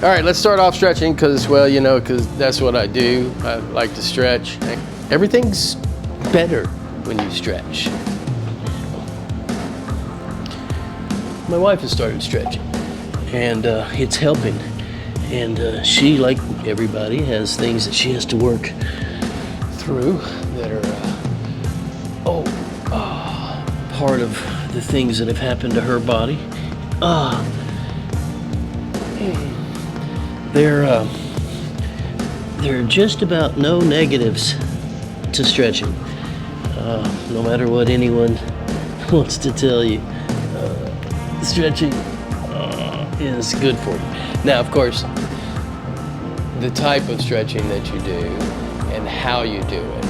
All right, let's start off stretching because, well, you know, because that's what I do. I like to stretch. Everything's better when you stretch. My wife has started stretching, and it's helping. And she, like everybody, has things that she has to work through that are part of the things that have happened to her body. There are just about no negatives to stretching, no matter what anyone wants to tell you. Stretching is good for you. Now, of course, the type of stretching that you do and how you do it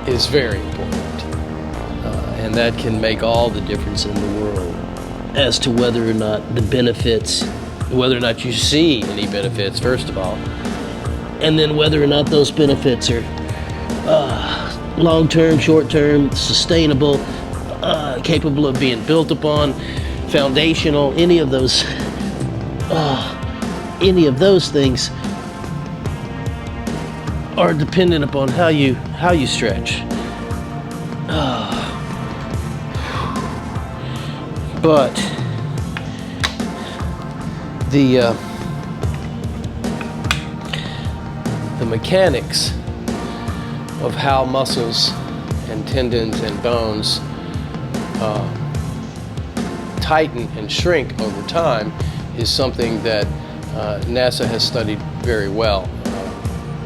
is very important. And that can make all the difference in the world as to whether or not the benefits, whether or not you see any benefits, first of all, and then whether or not those benefits are long-term, short-term, sustainable, capable of being built upon, foundational, any of those things are dependent upon how you stretch. But the mechanics of how muscles and tendons and bones tighten and shrink over time is something that NASA has studied very well,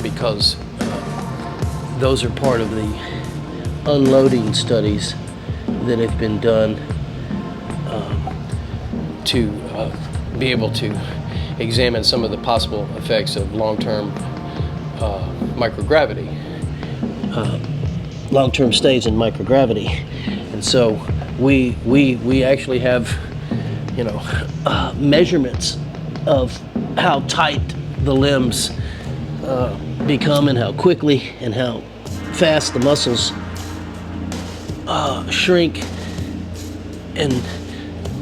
because those are part of the unloading studies that have been done to be able to examine some of the possible effects of long-term microgravity, long-term stays in microgravity. And so we actually have, you know, measurements of how tight the limbs become and how quickly and how fast the muscles shrink and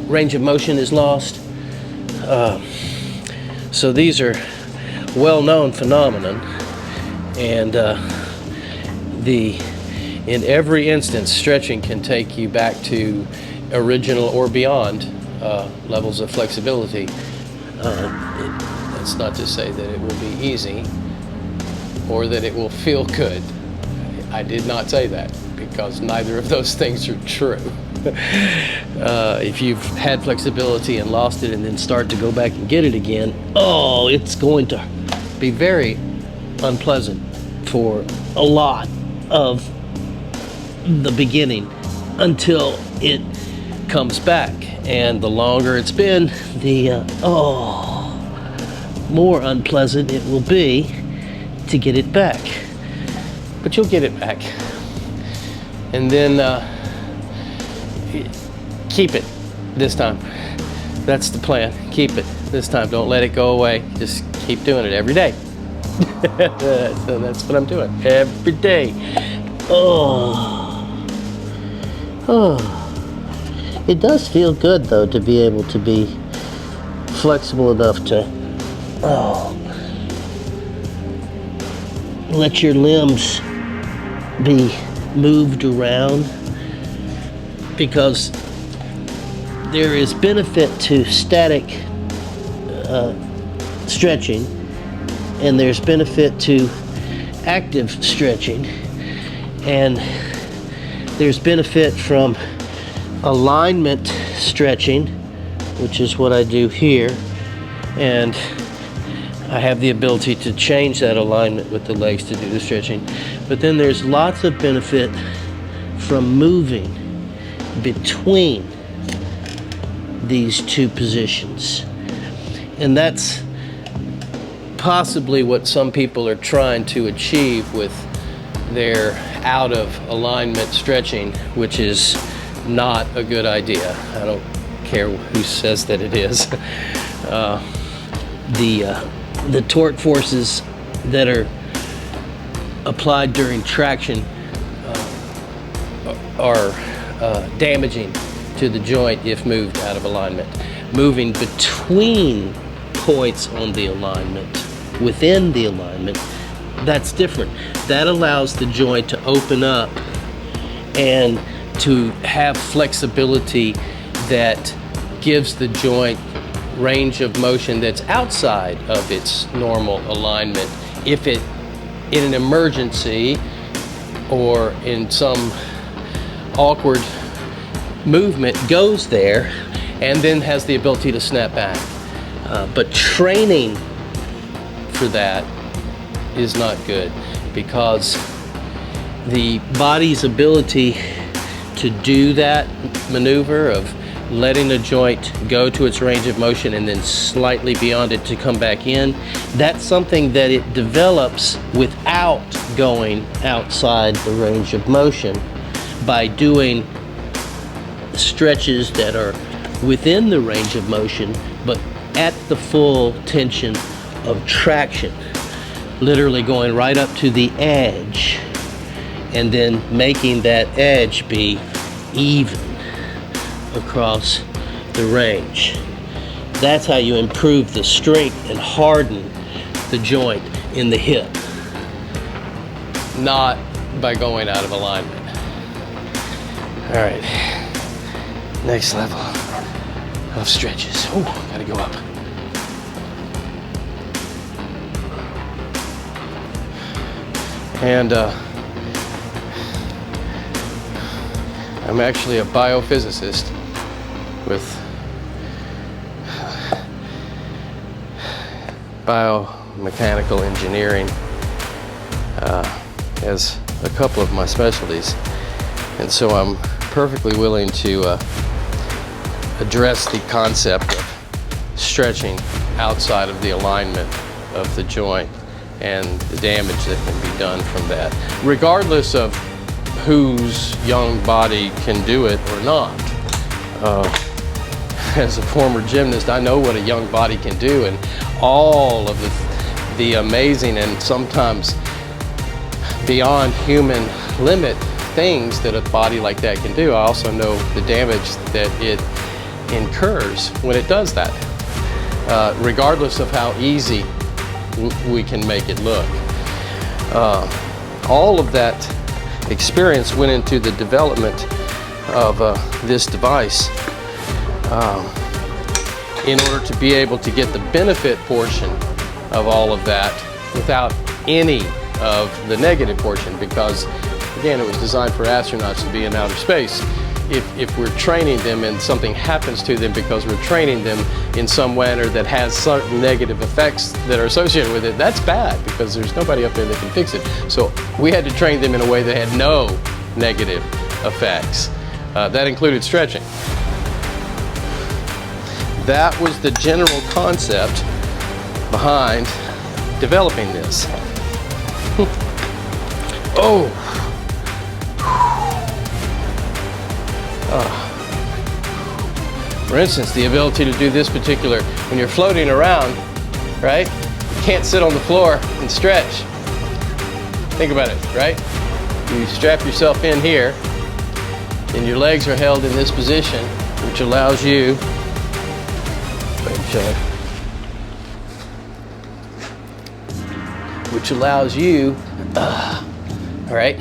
range of motion is lost. So these are well-known phenomenon, and in every instance, stretching can take you back to original or beyond levels of flexibility. That's not to say that it will be easy or that it will feel good. I did not say that, because neither of those things are true. If you've had flexibility and lost it and then start to go back and get it again, it's going to be very unpleasant for a lot of the beginning until it comes back. And the longer it's been, the more unpleasant it will be to get it back. But you'll get it back. And then keep it this time. That's the plan. Keep it this time. Don't let it go away. Just keep doing it every day. So that's what I'm doing every day. It does feel good, though, to be able to be flexible enough to let your limbs be moved around, because there is benefit to static stretching, and there's benefit to active stretching, and there's benefit from alignment stretching, which is what I do here, and I have the ability to change that alignment with the legs to do the stretching. But then there's lots of benefit from moving between these two positions. And that's possibly what some people are trying to achieve with their out of alignment stretching, which is not a good idea. I don't care who says that it is. The torque forces that are applied during traction are damaging to the joint if moved out of alignment. Moving between points on the alignment, within the alignment, that's different. That allows the joint to open up and to have flexibility that gives the joint range of motion that's outside of its normal alignment. If it, in an emergency or in some awkward movement, goes there and then has the ability to snap back. But training for that is not good, because the body's ability to do that maneuver of letting a joint go to its range of motion and then slightly beyond it to come back in, that's something that it develops without going outside the range of motion by doing stretches that are within the range of motion but at the full tension of traction, literally going right up to the edge and then making that edge be even across the range. That's how you improve the strength and harden the joint in the hip, not by going out of alignment. All right, next level of stretches. Oh, gotta go up. And I'm actually a biophysicist with biomechanical engineering as a couple of my specialties, and so I'm perfectly willing to address the concept of stretching outside of the alignment of the joint and the damage that can be done from that, regardless of whose young body can do it or not. As a former gymnast, I know what a young body can do, and all of the amazing and sometimes beyond human limit things that a body like that can do. I also know the damage that it incurs when it does that, regardless of how easy we can make it look. All of that experience went into the development of this device in order to be able to get the benefit portion of all of that without any of the negative portion, because again, it was designed for astronauts to be in outer space. If we're training them and something happens to them because we're training them in some manner that has certain negative effects that are associated with it, that's bad, because there's nobody up there that can fix it. So we had to train them in a way that had no negative effects. That included stretching. That was the general concept behind developing this. Oh. For instance, the ability to do this particular, when you're floating around, right? You can't sit on the floor and stretch. Think about it, right? You strap yourself in here, and your legs are held in this position, which allows you, all right,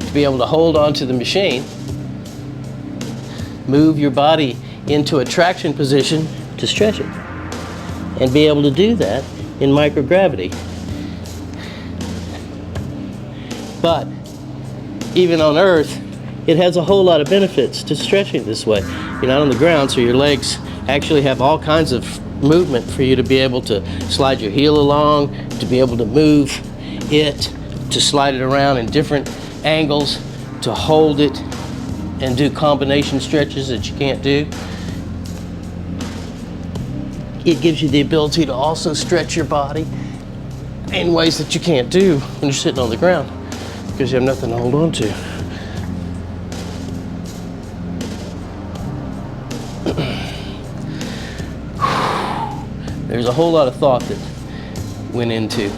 to be able to hold on to the machine, move your body into a traction position to stretch it, and be able to do that in microgravity. But even on Earth, it has a whole lot of benefits to stretching this way. You're not on the ground, so your legs actually have all kinds of movement for you to be able to slide your heel along, to be able to move it, to slide it around in different angles, to hold it and do combination stretches that you can't do. It gives you the ability to also stretch your body in ways that you can't do when you're sitting on the ground, because you have nothing to hold on to. There's a whole lot of thought that went into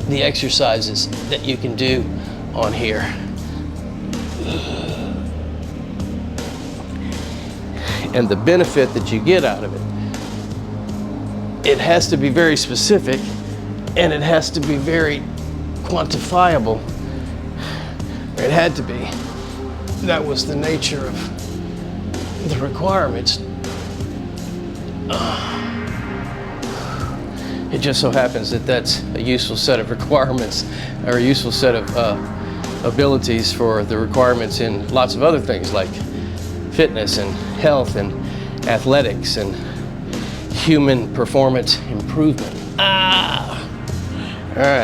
the exercises that you can do on here. and the benefit that you get out of it. It has to be very specific, and it has to be very quantifiable. It had to be. That was the nature of the requirements. It just so happens that that's a useful set of requirements, or a useful set of abilities for the requirements in lots of other things like fitness and health and athletics and human performance improvement. All right.